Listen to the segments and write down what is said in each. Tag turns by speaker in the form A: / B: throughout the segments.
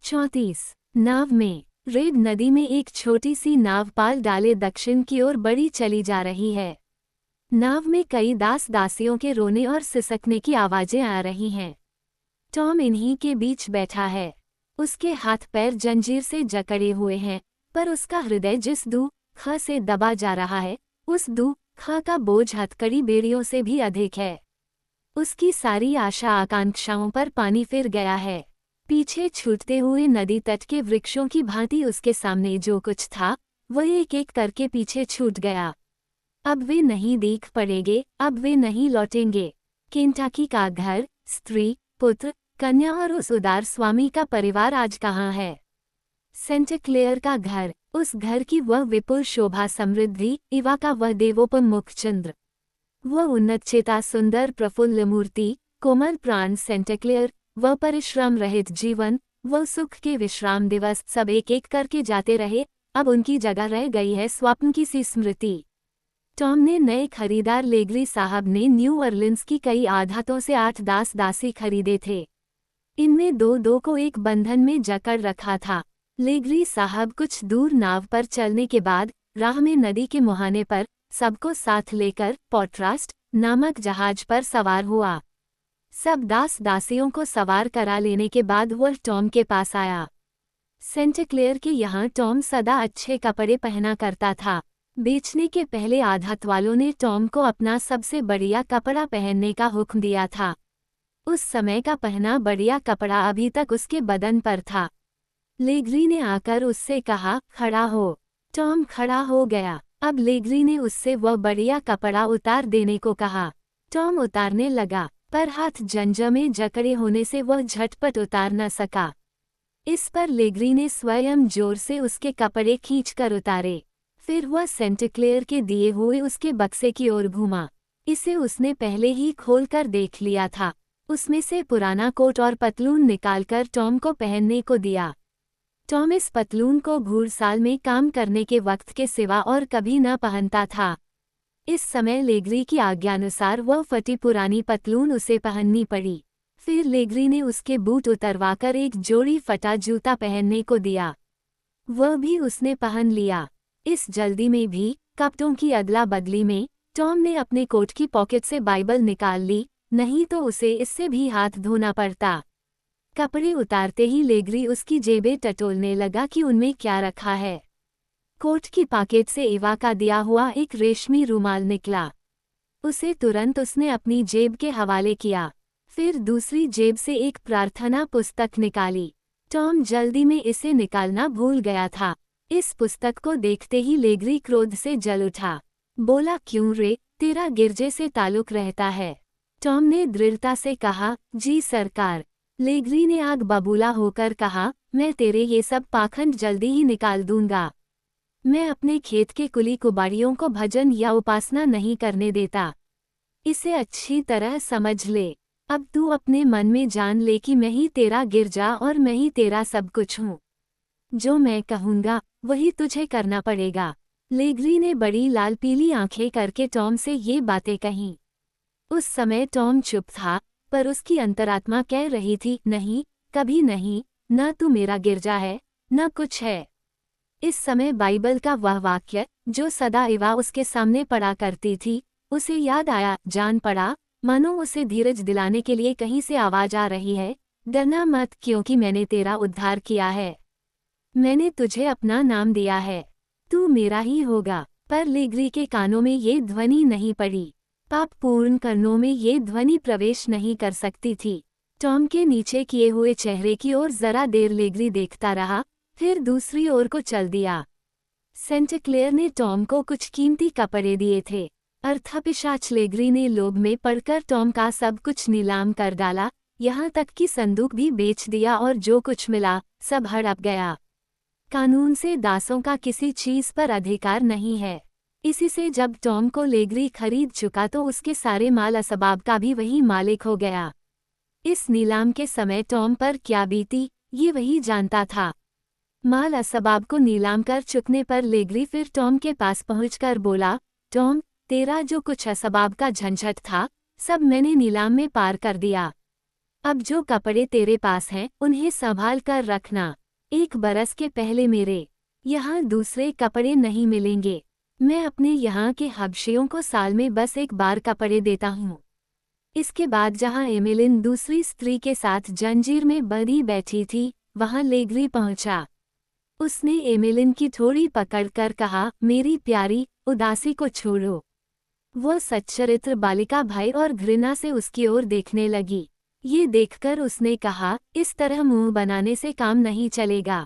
A: 34। नाव में। रेड नदी में एक छोटी सी नाव पाल डाले दक्षिण की ओर बड़ी चली जा रही है। नाव में कई दास दासियों के रोने और सिसकने की आवाजें आ रही हैं। टॉम इन्हीं के बीच बैठा है। उसके हाथ पैर जंजीर से जकड़े हुए हैं, पर उसका हृदय जिस दुख से दबा जा रहा है, उस दुख का बोझ हथकड़ी बेड़ियों से भी अधिक है। उसकी सारी आशा आकांक्षाओं पर पानी फिर गया है। पीछे छूटते हुए नदी तट के वृक्षों की भांति उसके सामने जो कुछ था, वह एक एक करके पीछे छूट गया। अब वे नहीं देख पड़ेंगे, अब वे नहीं लौटेंगे। केंटाकी का घर, स्त्री, पुत्र, कन्या और उस उदार स्वामी का परिवार आज कहाँ है? सेंट क्लेयर का घर, उस घर की वह विपुल शोभा समृद्धि, इवा का वह देवोपमुख चंद्र, वह उन्नतचेता सुंदर प्रफुल्ल मूर्ति, कोमल प्राण सेंट क्लेयर, वह परिश्रम रहित जीवन, वह सुख के विश्राम दिवस, सब एक एक करके जाते रहे। अब उनकी जगह रह गई है स्वप्न की सी स्मृति। टॉम ने नए खरीदार लेग्री साहब ने न्यू ऑरलिन्स की कई आधातों से 8 दास दासी खरीदे थे। इनमें दो दो को एक बंधन में जकड़ रखा था। लेग्री साहब कुछ दूर नाव पर चलने के बाद राह में नदी के मुहाने पर सबको साथ लेकर पॉट्रास्ट नामक जहाज पर सवार हुआ। सब दास दासियों को सवार करा लेने के बाद वह टॉम के पास आया। सेंट क्लेयर के यहाँ टॉम सदा अच्छे कपड़े पहना करता था। बेचने के पहले आधात वालों ने टॉम को अपना सबसे बढ़िया कपड़ा पहनने का हुक्म दिया था। उस समय का पहना बढ़िया कपड़ा अभी तक उसके बदन पर था। लेग्री ने आकर उससे कहा, खड़ा हो। टॉम खड़ा हो गया। अब लेग्री ने उससे वह बढ़िया कपड़ा उतार देने को कहा। टॉम उतारने लगा, पर हाथ जंजा में जकड़े होने से वह झटपट उतार न सका। इस पर लेग्री ने स्वयं जोर से उसके कपड़े खींचकर उतारे। फिर वह सेंट क्लेयर के दिए हुए उसके बक्से की ओर घूमा। इसे उसने पहले ही खोलकर देख लिया था। उसमें से पुराना कोट और पतलून निकालकर टॉम को पहनने को दिया। टॉम इस पतलून को घुड़साल में काम करने के वक्त के सिवा और कभी न पहनता था। इस समय लेग्री की आज्ञानुसार वह फटी पुरानी पतलून उसे पहननी पड़ी। फिर लेग्री ने उसके बूट उतरवाकर एक जोड़ी फटा जूता पहनने को दिया। वह भी उसने पहन लिया। इस जल्दी में भी, कपड़ों की अदला बदली में, टॉम ने अपने कोट की पॉकेट से बाइबल निकाल ली, नहीं तो उसे इससे भी हाथ धोना पड़ता। कपड़े उतारते ही लेग्री उसकी जेबें टटोलने लगा कि उनमें क्या रखा है। कोट की पॉकेट से इवा का दिया हुआ एक रेशमी रुमाल निकला। उसे तुरंत उसने अपनी जेब के हवाले किया। फिर दूसरी जेब से एक प्रार्थना पुस्तक निकाली। टॉम जल्दी में इसे निकालना भूल गया था। इस पुस्तक को देखते ही लेग्री क्रोध से जल उठा। बोला, क्यों रे, तेरा गिरजे से ताल्लुक रहता है? टॉम ने दृढ़ता से कहा, जी सरकार। लेग्री ने आग बबूला होकर कहा, मैं तेरे ये सब पाखंड जल्दी ही निकाल दूंगा। मैं अपने खेत के कुली कुबाड़ियों को भजन या उपासना नहीं करने देता। इसे अच्छी तरह समझ ले। अब तू अपने मन में जान ले कि मैं ही तेरा गिरजा और मैं ही तेरा सब कुछ हूँ। जो मैं कहूँगा वही तुझे करना पड़ेगा। लेग्री ने बड़ी लाल पीली आंखें करके टॉम से ये बातें कहीं। उस समय टॉम चुप था, पर उसकी अंतरात्मा कह रही थी, नहीं, कभी नहीं, न तू मेरा गिरजा है, न कुछ है। इस समय बाइबल का वह वाक्य, जो सदा इवा उसके सामने पढ़ा करती थी, उसे याद आया। जान पड़ा, मानो उसे धीरज दिलाने के लिए कहीं से आवाज आ रही है, डरना मत, क्योंकि मैंने तेरा उद्धार किया है। मैंने तुझे अपना नाम दिया है, तू मेरा ही होगा। पर लेग्री के कानों में ये ध्वनि नहीं पड़ी। पाप पूर्ण कर्णों में ये ध्वनि प्रवेश नहीं कर सकती थी। टॉम के नीचे किए हुए चेहरे की ओर जरा देर लेग्री देखता रहा, फिर दूसरी ओर को चल दिया। सेंट क्लेयर ने टॉम को कुछ कीमती कपड़े दिए थे। अर्थपिशाच लेग्री ने लोभ में पड़कर टॉम का सब कुछ नीलाम कर डाला, यहाँ तक कि संदूक भी बेच दिया और जो कुछ मिला सब हड़प गया। कानून से दासों का किसी चीज पर अधिकार नहीं है। इसी से जब टॉम को लेग्री खरीद चुका तो उसके सारे माल असबाब का भी वही मालिक हो गया। इस नीलाम के समय टॉम पर क्या बीती, ये वही जानता था। माल असबाब को नीलाम कर चुकने पर लेग्री फिर टॉम के पास पहुंचकर बोला, टॉम, तेरा जो कुछ असबाब का झंझट था, सब मैंने नीलाम में पार कर दिया। अब जो कपड़े तेरे पास हैं उन्हें संभाल कर रखना। 1 बरस के पहले मेरे यहाँ दूसरे कपड़े नहीं मिलेंगे। मैं अपने यहाँ के हबशियों को साल में बस 1 बार कपड़े देता हूँ। इसके बाद जहाँ एमिलिन दूसरी स्त्री के साथ जंजीर में बंधी बैठी थी, वहाँ लेग्री पहुँचा। उसने एमिलिन की थोड़ी पकड़कर कहा, मेरी प्यारी, उदासी को छोड़ो। वह सच्चरित्र बालिका भय और घृणा से उसकी ओर देखने लगी। ये देखकर उसने कहा, इस तरह मुंह बनाने से काम नहीं चलेगा।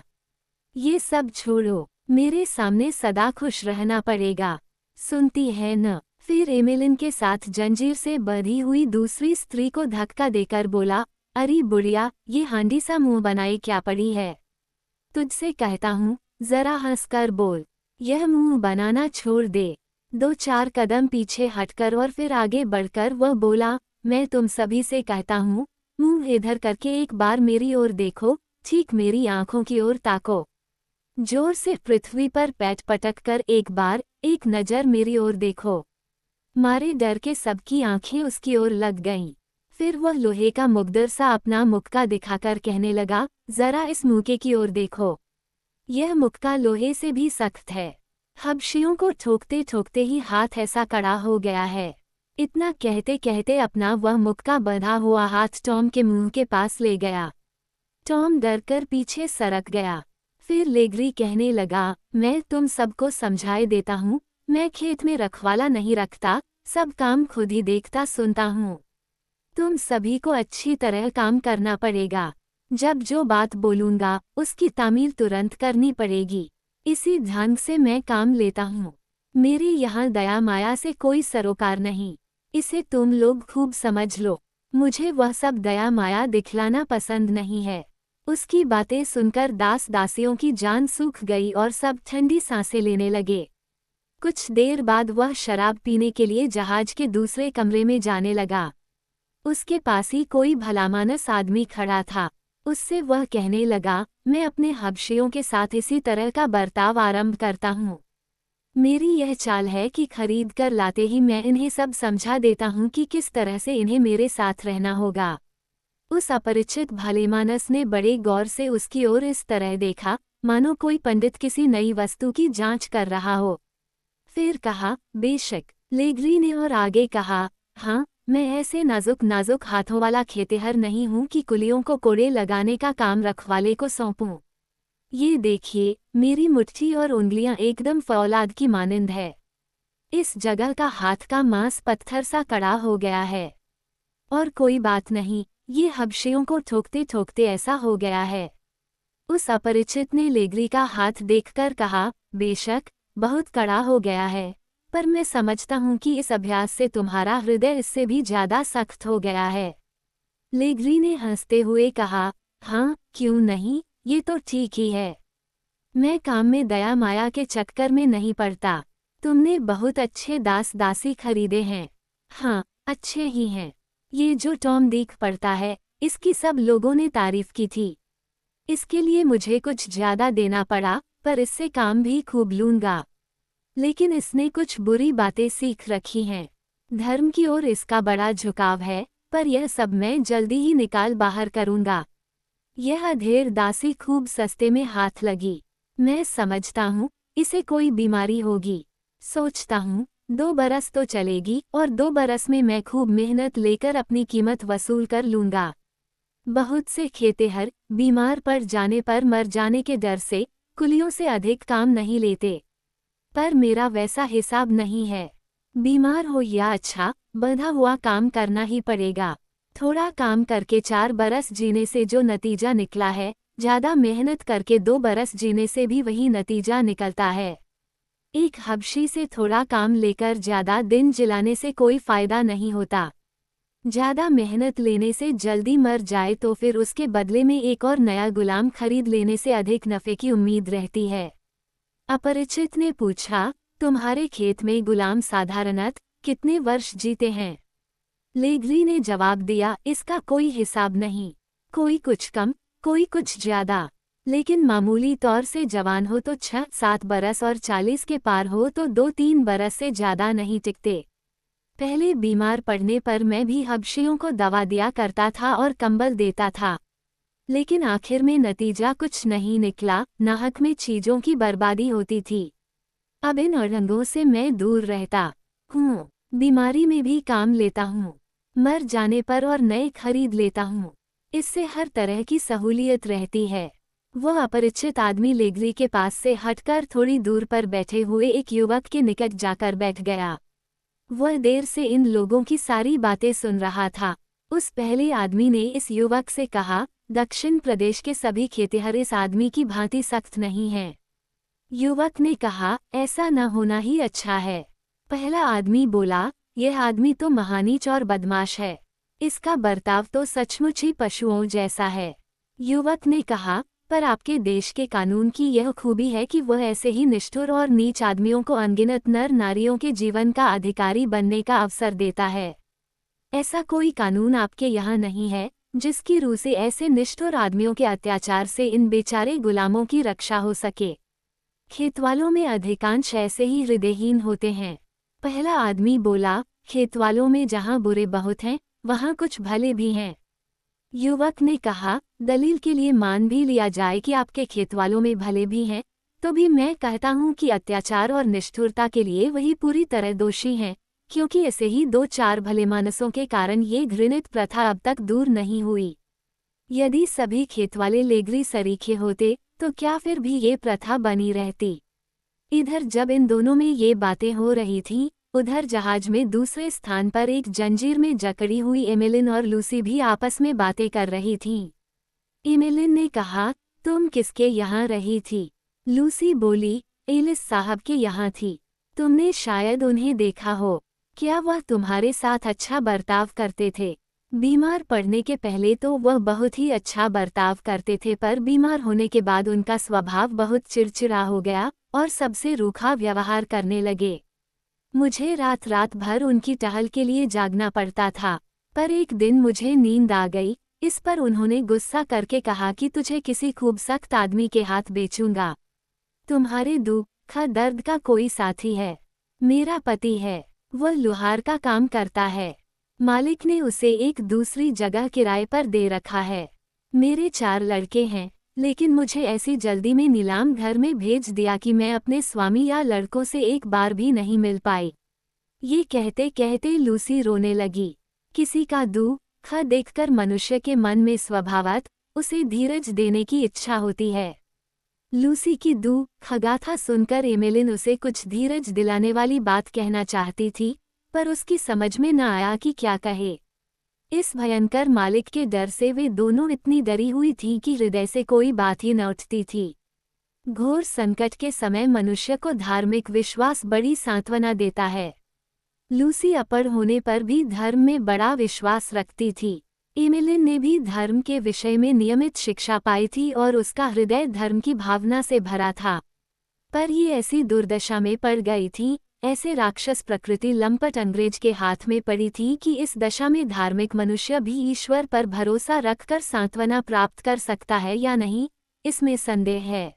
A: ये सब छोड़ो, मेरे सामने सदा खुश रहना पड़ेगा। सुनती है न? फिर एमिलिन के साथ जंजीर से बंधी हुई दूसरी स्त्री को धक्का देकर बोला, अरे बुढ़िया, ये हांडी सा मुंह बनाए क्या पड़ी है? तुझसे कहता हूँ, जरा हंसकर बोल। यह मुंह बनाना छोड़ दे। 2-4 कदम पीछे हटकर और फिर आगे बढ़कर वह बोला, मैं तुम सभी से कहता हूँ, मुंह इधर करके 1 बार मेरी ओर देखो, ठीक मेरी आंखों की ओर ताको। जोर से पृथ्वी पर पैट पटक कर 1 बार, एक नज़र मेरी ओर देखो। मारे डर के सबकी आंखें उसकी ओर लग गईं। फिर वह लोहे का मुकद्दर सा अपना मुक्का दिखाकर कहने लगा, जरा इस मुक्के की ओर देखो। यह मुक्का लोहे से भी सख्त है। हबशियों को ठोकते ठोकते ही हाथ ऐसा कड़ा हो गया है। इतना कहते कहते अपना वह मुक्का बंधा हुआ हाथ टॉम के मुंह के पास ले गया। टॉम डरकर पीछे सरक गया। फिर लेग्री कहने लगा, मैं तुम सबको समझाए देता हूँ, मैं खेत में रखवाला नहीं रखता, सब काम खुद ही देखता सुनता हूँ। तुम सभी को अच्छी तरह काम करना पड़ेगा। जब जो बात बोलूँगा उसकी तामील तुरंत करनी पड़ेगी। इसी ढंग से मैं काम लेता हूँ। मेरे यहाँ दया माया से कोई सरोकार नहीं। इसे तुम लोग खूब समझ लो। मुझे वह सब दया माया दिखलाना पसंद नहीं है। उसकी बातें सुनकर दास दासियों की जान सूख गई और सब ठंडी सांसें लेने लगे। कुछ देर बाद वह शराब पीने के लिए जहाज के दूसरे कमरे में जाने लगा। उसके पास ही कोई भलामानस आदमी खड़ा था। उससे वह कहने लगा, मैं अपने हबशियों के साथ इसी तरह का बर्ताव आरंभ करता हूँ। मेरी यह चाल है कि खरीद कर लाते ही मैं इन्हें सब समझा देता हूँ कि किस तरह से इन्हें मेरे साथ रहना होगा। उस अपरिचित भलेमानस ने बड़े गौर से उसकी ओर इस तरह देखा, मानो कोई पंडित किसी नई वस्तु की जांच कर रहा हो। फिर कहा, बेशक। लेग्री ने और आगे कहा, हाँ, मैं ऐसे नाजुक नाजुक हाथों वाला खेतिहर नहीं हूँ कि कुलियों को कोड़े लगाने का काम रखवाले को सौंपूं। ये देखिए, मेरी मुट्ठी और उंगलियां एकदम फौलाद की मानिंद है। इस जगह का हाथ का मांस पत्थर सा कड़ा हो गया है। और कोई बात नहीं, ये हबशियों को ठोकते ठोकते ऐसा हो गया है। उस अपरिचित ने लेग्री का हाथ देखकर कहा, बेशक, बहुत कड़ा हो गया है, पर मैं समझता हूँ कि इस अभ्यास से तुम्हारा हृदय इससे भी ज्यादा सख्त हो गया है। लेग्री ने हंसते हुए कहा, हाँ, क्यों नहीं, ये तो ठीक ही है। मैं काम में दया माया के चक्कर में नहीं पड़ता। तुमने बहुत अच्छे दास दासी खरीदे हैं। हाँ, अच्छे ही हैं। ये जो टॉम दिख पड़ता है, इसकी सब लोगों ने तारीफ की थी। इसके लिए मुझे कुछ ज्यादा देना पड़ा, पर इससे काम भी खूब लूंगा। लेकिन इसने कुछ बुरी बातें सीख रखी हैं। धर्म की ओर इसका बड़ा झुकाव है, पर यह सब मैं जल्दी ही निकाल बाहर करूंगा। यह अधेड़ दासी खूब सस्ते में हाथ लगी। मैं समझता हूँ, इसे कोई बीमारी होगी। सोचता हूँ, 2 बरस तो चलेगी और 2 बरस में मैं खूब मेहनत लेकर अपनी कीमत वसूल कर लूंगा। बहुत से खेतिहर बीमार पड़ जाने पर मर जाने के डर से कुलियों से अधिक काम नहीं लेते, पर मेरा वैसा हिसाब नहीं है। बीमार हो या अच्छा, बंधा हुआ काम करना ही पड़ेगा। थोड़ा काम करके 4 बरस जीने से जो नतीजा निकला है, ज्यादा मेहनत करके 2 बरस जीने से भी वही नतीजा निकलता है। एक हबशी से थोड़ा काम लेकर ज्यादा दिन जिलाने से कोई फायदा नहीं होता। ज्यादा मेहनत लेने से जल्दी मर जाए तो फिर उसके बदले में एक और नया गुलाम खरीद लेने से अधिक नफे की उम्मीद रहती है। अपरिचित ने पूछा, तुम्हारे खेत में गुलाम साधारणत कितने वर्ष जीते हैं? लेग्री ने जवाब दिया, इसका कोई हिसाब नहीं। कोई कुछ कम, कोई कुछ ज्यादा, लेकिन मामूली तौर से जवान हो तो 6-7 बरस और 40 के पार हो तो 2-3 बरस से ज्यादा नहीं टिकते। पहले बीमार पड़ने पर मैं भी हबशियों को दवा दिया करता था और कंबल देता था, लेकिन आखिर में नतीजा कुछ नहीं निकला, नाहक में चीजों की बर्बादी होती थी। अब इन अड़ंगों से मैं दूर रहता हूँ। बीमारी में भी काम लेता हूँ, मर जाने पर और नए खरीद लेता हूँ। इससे हर तरह की सहूलियत रहती है। वह अपरिचित आदमी लेगरी के पास से हटकर थोड़ी दूर पर बैठे हुए एक युवक के निकट जाकर बैठ गया। वह देर से इन लोगों की सारी बातें सुन रहा था। उस पहले आदमी ने इस युवक से कहा, दक्षिण प्रदेश के सभी खेतिहर इस आदमी की भांति सख्त नहीं हैं। युवक ने कहा, ऐसा न होना ही अच्छा है। पहला आदमी बोला, यह आदमी तो महानीच और बदमाश है। इसका बर्ताव तो सचमुच ही पशुओं जैसा है। युवक ने कहा, पर आपके देश के कानून की यह खूबी है कि वह ऐसे ही निष्ठुर और नीच आदमियों को अनगिनत नर नारियों के जीवन का अधिकारी बनने का अवसर देता है। ऐसा कोई कानून आपके यहाँ नहीं है जिसकी रूह से ऐसे निष्ठुर आदमियों के अत्याचार से इन बेचारे गुलामों की रक्षा हो सके। खेतवालों में अधिकांश ऐसे ही हृदयहीन होते हैं। पहला आदमी बोला, खेतवालों में जहाँ बुरे बहुत हैं, वहाँ कुछ भले भी हैं। युवक ने कहा, दलील के लिए मान भी लिया जाए कि आपके खेतवालों में भले भी हैं, तो भी मैं कहता हूँ कि अत्याचार और निष्ठुरता के लिए वही पूरी तरह दोषी हैं, क्योंकि ऐसे ही 2-4 भले मानसों के कारण ये घृणित प्रथा अब तक दूर नहीं हुई। यदि सभी खेतवाले लेगरी सरीखे होते तो क्या फिर भी ये प्रथा बनी रहती। इधर जब इन दोनों में ये बातें हो रही थीं, उधर जहाज में दूसरे स्थान पर एक जंजीर में जकड़ी हुई एमिलिन और लूसी भी आपस में बातें कर रही थीं। एमिलिन ने कहा, तुम किसके यहाँ रही थी? लूसी बोली, एलिस साहब के यहाँ थी। तुमने शायद उन्हें देखा हो। क्या वह तुम्हारे साथ अच्छा बर्ताव करते थे? बीमार पड़ने के पहले तो वह बहुत ही अच्छा बर्ताव करते थे, पर बीमार होने के बाद उनका स्वभाव बहुत चिड़चिड़ा हो गया और सबसे रूखा व्यवहार करने लगे। मुझे रात रात भर उनकी टहल के लिए जागना पड़ता था, पर एक दिन मुझे नींद आ गई। इस पर उन्होंने गुस्सा करके कहा कि तुझे किसी खूब सख्त आदमी के हाथ बेचूंगा। तुम्हारे दुख दर्द का कोई साथी है, मेरा पति है। वह लुहार का काम करता है। मालिक ने उसे एक दूसरी जगह किराए पर दे रखा है। मेरे 4 लड़के हैं, लेकिन मुझे ऐसी जल्दी में नीलाम घर में भेज दिया कि मैं अपने स्वामी या लड़कों से एक बार भी नहीं मिल पाई। ये कहते कहते लूसी रोने लगी। किसी का दुख देखकर मनुष्य के मन में स्वभावत उसे धीरज देने की इच्छा होती है। लूसी की दुख गाथा सुनकर एमिलिन उसे कुछ धीरज दिलाने वाली बात कहना चाहती थी, पर उसकी समझ में न आया कि क्या कहे। इस भयंकर मालिक के डर से वे दोनों इतनी डरी हुई थीं कि हृदय से कोई बात ही न उठती थी। घोर संकट के समय मनुष्य को धार्मिक विश्वास बड़ी सांत्वना देता है। लूसी अपढ़ होने पर भी धर्म में बड़ा विश्वास रखती थी। एमिलिन ने भी धर्म के विषय में नियमित शिक्षा पाई थी और उसका हृदय धर्म की भावना से भरा था। पर ये ऐसी दुर्दशा में पड़ गई थी, ऐसे राक्षस प्रकृति लंपट अंग्रेज के हाथ में पड़ी थी कि इस दशा में धार्मिक मनुष्य भी ईश्वर पर भरोसा रखकर सांत्वना प्राप्त कर सकता है या नहीं, इसमें संदेह है।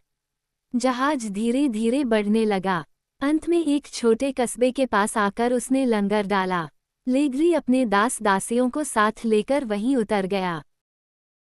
A: जहाज धीरे धीरे बढ़ने लगा। अंत में एक छोटे कस्बे के पास आकर उसने लंगर डाला। लेगरी अपने दास दासियों को साथ लेकर वहीं उतर गया।